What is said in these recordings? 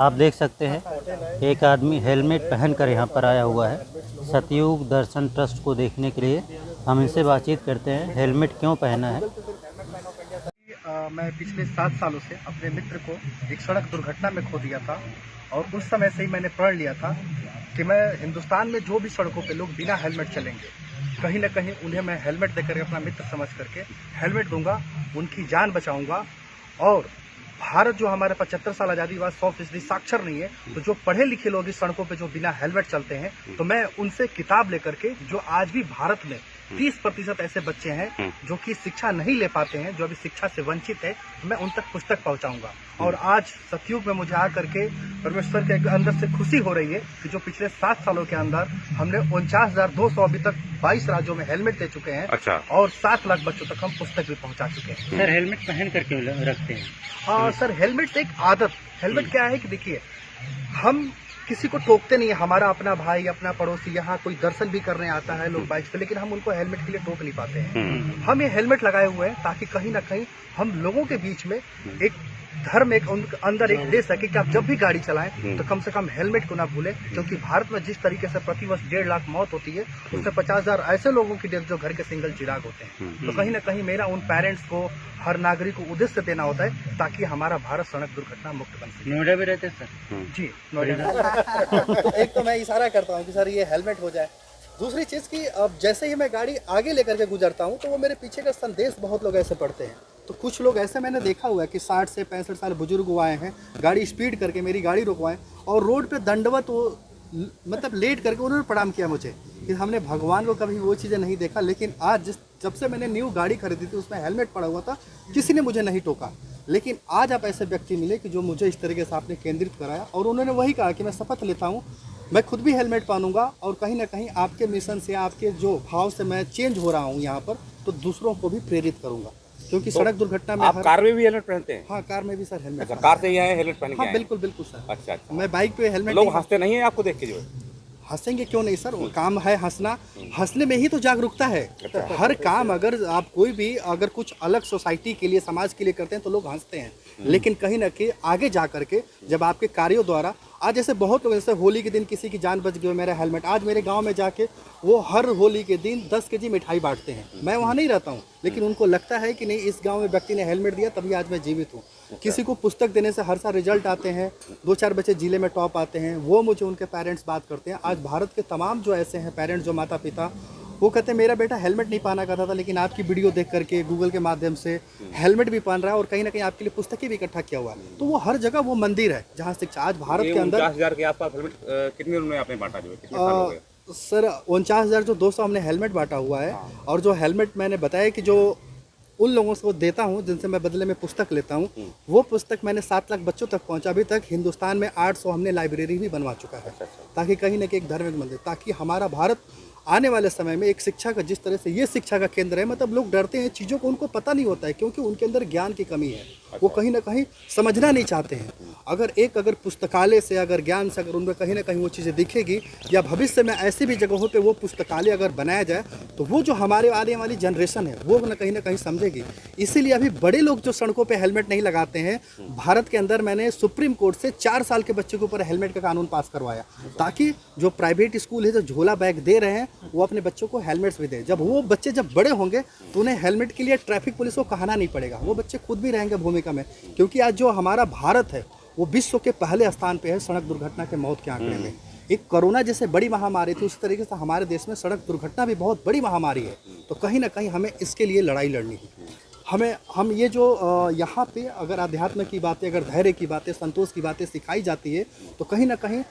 आप देख सकते हैं एक आदमी हेलमेट पहनकर यहाँ पर आया हुआ है सतयुग दर्शन ट्रस्ट को देखने के लिए। हम इनसे बातचीत करते हैं, हेलमेट क्यों पहना है। मैं पिछले 7 सालों से अपने मित्र को एक सड़क दुर्घटना में खो दिया था और उस समय से ही मैंने प्रण लिया था कि मैं हिंदुस्तान में जो भी सड़कों पे लोग बिना हेलमेट चलेंगे, कहीं ना कहीं उन्हें मैं हेलमेट देकर अपना मित्र समझ करके हेलमेट दूंगा, उनकी जान बचाऊंगा। और भारत जो हमारे 75 साल आज़ादी बाद 100% साक्षर नहीं है, तो जो पढ़े लिखे लोग इस सड़कों पे जो बिना हेलमेट चलते हैं, तो मैं उनसे किताब लेकर के, जो आज भी भारत में 30% ऐसे बच्चे हैं जो कि शिक्षा नहीं ले पाते हैं, जो अभी शिक्षा से वंचित है, मैं उन तक पुस्तक पहुंचाऊंगा। और आज सतयुग में मुझे आकर के परमेश्वर के अंदर से खुशी हो रही है कि जो पिछले 7 सालों के अंदर हमने 49,200 अभी तक 22 राज्यों में हेलमेट दे चुके हैं। अच्छा। और 7 लाख बच्चों तक हम पुस्तक भी पहुंचा चुके हैं। सर हेलमेट पहन कर क्यों रखते हैं? हाँ सर, हेलमेट एक आदत, हेलमेट क्या है कि देखिए, हम किसी को टोकते नहीं है, हमारा अपना भाई अपना पड़ोसी यहाँ कोई दर्शन भी करने आता है लोग बाइक पे, लेकिन हम उनको हेलमेट के लिए टोक नहीं पाते हैं। हम ये हेलमेट लगाए हुए हैं ताकि कहीं ना कहीं हम लोगों के बीच में एक धर्म एक अंदर एक दे सके कि आप जब भी गाड़ी चलाएं तो कम से कम हेलमेट को ना भूलें, क्योंकि भारत में जिस तरीके से प्रतिवर्ष 1.5 लाख मौत होती है, उससे 50,000 ऐसे लोगों की डेथ जो घर के सिंगल चिराग होते हैं। तो कहीं ना कहीं मेरा उन पेरेंट्स को, हर नागरिक को उद्देश्य देना होता है ताकि हमारा भारत सड़क दुर्घटना मुक्त बन सके। नोएडा में रहते हैं सर? जी नोएडा। एक तो मैं इशारा करता हूँ कि सर ये हेलमेट हो जाए। दूसरी चीज़ की अब जैसे ही मैं गाड़ी आगे लेकर के गुजरता हूँ तो वो मेरे पीछे का संदेश बहुत लोग ऐसे पढ़ते हैं। तो कुछ लोग ऐसे मैंने देखा हुआ है कि 60 से 65 साल बुजुर्ग हुए हैं, गाड़ी स्पीड करके मेरी गाड़ी रुकवाएं और रोड पे दंडवत वो मतलब लेट करके उन्होंने प्रणाम किया मुझे कि हमने भगवान को कभी वो चीज़ें नहीं देखा। लेकिन आज जब से मैंने न्यू गाड़ी खरीदी थी उसमें हेलमेट पड़ा हुआ था, किसी ने मुझे नहीं टोका। लेकिन आज आप ऐसे व्यक्ति मिले कि जो मुझे इस तरीके से आपने केंद्रित कराया और उन्होंने वही कहा कि मैं शपथ लेता हूँ मैं खुद भी हेलमेट पहनूंगा और कहीं ना कहीं आपके मिशन से, आपके जो भाव से मैं चेंज हो रहा हूँ यहाँ पर, तो दूसरों को भी प्रेरित करूंगा। क्योंकि तो सड़क दुर्घटना में आप कार में भी हेलमेट पहनते हैं? हाँ, कार में भी सर हेलमेट। अच्छा, कार से ही आए हेलमेट पहन के? हाँ बिल्कुल बिल्कुल सर। अच्छा। मैं बाइक पे हेलमेट। लोग हंसते नहीं है आपको देख के? जो हंसेंगे क्यों नहीं सर, वो काम है हंसना, हंसने में ही तो जागरूकता है। हर काम अगर आप कोई भी अगर कुछ अलग सोसाइटी के लिए, समाज के लिए करते हैं तो लोग हंसते हैं, लेकिन कहीं ना कहीं आगे जा करके जब आपके कार्यों द्वारा, आज जैसे बहुत लोग, जैसे होली के दिन किसी की जान बच गई मेरा हेलमेट, आज मेरे गांव में जाके वो हर होली के दिन 10 केजी मिठाई बांटते हैं। मैं वहाँ नहीं रहता हूँ, लेकिन उनको लगता है कि नहीं इस गांव में व्यक्ति ने हेलमेट दिया तभी आज मैं जीवित हूँ। किसी को पुस्तक देने से हर साल रिजल्ट आते हैं, 2-4 बच्चे जिले में टॉप आते हैं, वो मुझे उनके पेरेंट्स बात करते हैं। आज भारत के तमाम जो ऐसे हैं पेरेंट्स, जो माता पिता, वो कहते हैं मेरा बेटा हेलमेट नहीं पहना करता था, लेकिन आपकी वीडियो देख करके गूगल के माध्यम से हेलमेट भी पहन रहा है और कहीं ना कहीं आपके लिए पुस्तकें भी इकट्ठा किया हुआ है। तो वो हर जगह वो मंदिर है जहाँ शिक्षा। आज भारत के अंदर 49,000 के आसपास हेलमेट कितने उन्होंने आपने बांटा? जो कितने साल हो गए सर? 49,200 हमने हेलमेट बांटा हुआ है। और जो हेलमेट मैंने बताया कि जो उन लोगों से वो देता हूँ जिनसे मैं बदले में पुस्तक लेता हूँ, वो पुस्तक मैंने 7 लाख बच्चों तक पहुँचा। अभी तक हिंदुस्तान में 800 हमने लाइब्रेरी भी बनवा चुका है, ताकि कहीं ना कहीं एक धार्मिक मंदिर, ताकि हमारा भारत आने वाले समय में एक शिक्षा का, जिस तरह से ये शिक्षा का केंद्र है, मतलब लोग डरते हैं चीज़ों को, उनको पता नहीं होता है क्योंकि उनके अंदर ज्ञान की कमी है, वो कहीं ना कहीं समझना नहीं चाहते हैं। अगर पुस्तकालय से, अगर ज्ञान से, अगर उनमें कहीं ना कहीं वो चीज़ें दिखेगी, या भविष्य में ऐसी भी जगहों पे वो पुस्तकालय अगर बनाया जाए, तो वो जो हमारे आने वाली जनरेशन है वो ना कहीं समझेगी। इसीलिए अभी बड़े लोग जो सड़कों पे हेलमेट नहीं लगाते हैं, भारत के अंदर मैंने सुप्रीम कोर्ट से 4 साल के बच्चे के ऊपर हेलमेट का कानून पास करवाया, ताकि जो प्राइवेट स्कूल है जो झोला बैग दे रहे हैं वो अपने बच्चों को हेलमेट्स भी दें। जब वो बच्चे जब बड़े होंगे तो उन्हें हेलमेट के लिए ट्रैफिक पुलिस को कहना नहीं पड़ेगा, वो बच्चे खुद भी रहेंगे भूमिका में। क्योंकि आज जो हमारा भारत है वो विश्व के पहले स्थान पे है सड़क दुर्घटना के मौत के आंकड़े में। एक कोरोना जैसे बड़ी महामारी थी, उसी तरीके से हमारे देश में सड़क दुर्घटना भी बहुत बड़ी महामारी है। तो कहीं ना कहीं हमें इसके लिए लड़ाई लड़नी है। हम ये जो यहाँ पे अगर अध्यात्म की बातें, अगर धैर्य की बातें, संतोष की बातें सिखाई जाती है, तो कहीं ना कहीं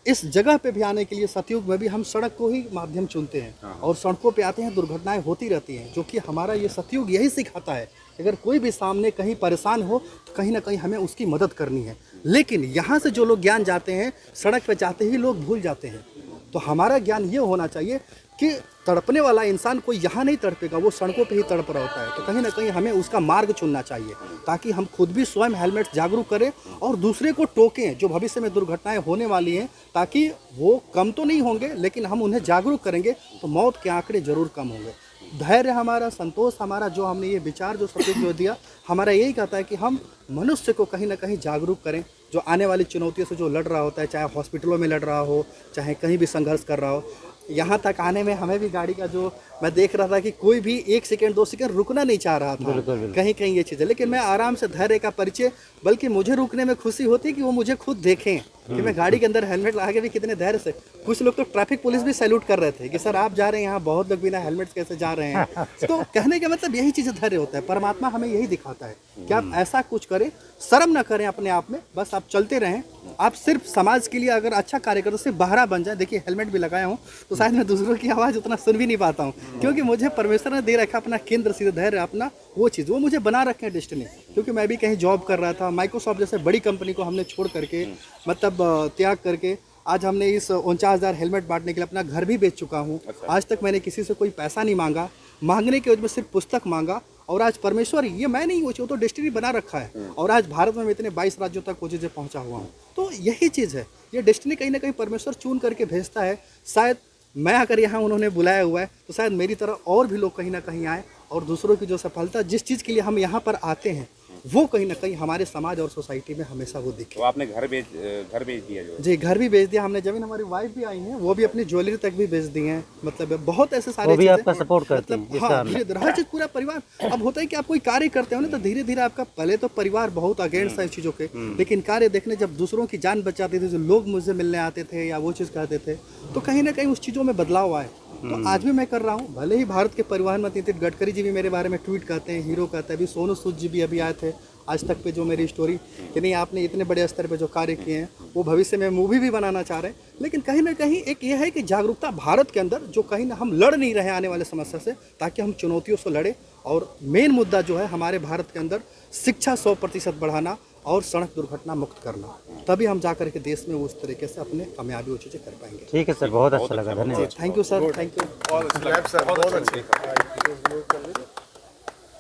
इस जगह पे भी आने के लिए सतयुग में भी हम सड़क को ही माध्यम चुनते हैं और सड़कों पे आते हैं, दुर्घटनाएं होती रहती हैं, जो कि हमारा ये सतयुग यही सिखाता है। अगर कोई भी सामने कहीं परेशान हो तो कहीं ना कहीं हमें उसकी मदद करनी है। लेकिन यहाँ से जो लोग ज्ञान जाते हैं, सड़क पे जाते ही लोग भूल जाते हैं। तो हमारा ज्ञान ये होना चाहिए कि तड़पने वाला इंसान कोई यहाँ नहीं तड़पेगा, वो सड़कों पे ही तड़प रहा होता है। तो कहीं ना कहीं हमें उसका मार्ग चुनना चाहिए, ताकि हम खुद भी स्वयं हेलमेट जागरूक करें और दूसरे को टोकें जो भविष्य में दुर्घटनाएं होने वाली हैं, ताकि वो कम तो नहीं होंगे लेकिन हम उन्हें जागरूक करेंगे तो मौत के आंकड़े जरूर कम होंगे। धैर्य हमारा, संतोष हमारा, जो हमने ये विचार जो सब कुछ जो दिया, हमारा यही कहता है कि हम मनुष्य को कहीं ना कहीं जागरूक करें, जो आने वाली चुनौतियों से जो लड़ रहा होता है, चाहे हॉस्पिटलों में लड़ रहा हो, चाहे कहीं भी संघर्ष कर रहा हो। यहाँ तक आने में हमें भी गाड़ी का जो मैं देख रहा था कि कोई भी 1 सेकंड 2 सेकंड रुकना नहीं चाह रहा था, कहीं कहीं ये चीज़ है, लेकिन मैं आराम से धैर्य का परिचय, बल्कि मुझे रुकने में खुशी होती कि वो मुझे खुद देखें कि मैं गाड़ी के अंदर हेलमेट लगा के भी कितने धैर्य से। कुछ लोग तो ट्रैफिक पुलिस भी सैल्यूट कर रहे थे कि सर आप जा रहे हैं यहाँ, बहुत लोग बिना हेलमेट कैसे जा रहे हैं। तो कहने का मतलब यही चीज़ धैर्य होता है। परमात्मा हमें यही दिखाता है कि आप ऐसा कुछ करें, शर्म ना करें अपने आप में, बस आप चलते रहें। आप सिर्फ समाज के लिए अगर अच्छा कार्य करो, सिर्फ बहरा बन जाए। देखिए हेलमेट भी लगाया हूँ तो शायद मैं दूसरों की आवाज़ उतना सुन भी नहीं पाता हूँ, क्योंकि मुझे परमेश्वर ने दे रखा अपना केंद्र सीधे धैर्य, अपना वो चीज़, वो मुझे बना रखे हैं डेस्टिनी। क्योंकि मैं भी कहीं जॉब कर रहा था, माइक्रोसॉफ्ट जैसे बड़ी कंपनी को हमने छोड़ करके, मतलब त्याग करके, आज हमने इस 49,000 हेलमेट बांटने के लिए अपना घर भी बेच चुका हूँ। आज तक मैंने किसी से कोई पैसा नहीं मांगा, मांगने के वजह में सिर्फ पुस्तक मांगा। और आज परमेश्वर, ये मैं नहीं, वो तो डेस्टिनी बना रखा है। और आज भारत में मैं इतने 22 राज्यों तक वो चीज़ें पहुँचा हुआ हूँ। तो यही चीज़ है, ये डेस्टिनी कहीं ना कहीं परमेश्वर चुन करके भेजता है। शायद मैं अगर यहाँ उन्होंने बुलाया हुआ है तो शायद मेरी तरह और भी लोग कहीं ना कहीं आए, और दूसरों की जो सफलता, जिस चीज़ के लिए हम यहाँ पर आते हैं, वो कहीं ना कहीं हमारे समाज और सोसाइटी में हमेशा वो दिखे। तो आपने घर बेच दिया जो? जी, घर भी बेच दिया हमने, जमीन, हमारी वाइफ भी आई हैं, वो भी अपनी ज्वेलरी तक भी बेच दी हैं। मतलब बहुत ऐसे सारे वो भी आपका सपोर्ट करते हैं, मतलब हाँ, हर चीज़ पूरा परिवार। अब होता है कि आप कोई कार्य करते हो ना, तो धीरे धीरे आपका, पहले तो परिवार बहुत अगेंस्ट है इस चीज़ों के, लेकिन कार्य देखने जब दूसरों की जान बचाते थे, जो लोग मुझसे मिलने आते थे या वो चीज़ करते थे, तो कहीं ना कहीं उस चीज़ों में बदलाव आए। तो आज भी मैं कर रहा हूँ। भले ही भारत के परिवहन मंत्री नितिन गडकरी जी भी मेरे बारे में ट्वीट करते हैं, हीरो कहते हैं। अभी सोनू सूद जी भी अभी आए थे आज तक पे, जो मेरी स्टोरी कि नहीं आपने इतने बड़े स्तर पे जो कार्य किए हैं, वो भविष्य में मूवी भी बनाना चाह रहे हैं। लेकिन कहीं ना कहीं एक ये है कि जागरूकता भारत के अंदर, जो कहीं ना हम लड़ नहीं रहे आने वाले समस्या से, ताकि हम चुनौतियों से लड़े। और मेन मुद्दा जो है हमारे भारत के अंदर, शिक्षा 100% बढ़ाना और सड़क दुर्घटना मुक्त करना, तभी हम जा कर के देश में उस तरीके से अपने कामयाबी वो चीज़ें कर पाएंगे। ठीक है सर, बहुत अच्छा लगा, धन्यवाद। Thank you sir, thank you. बहुत अच्छा।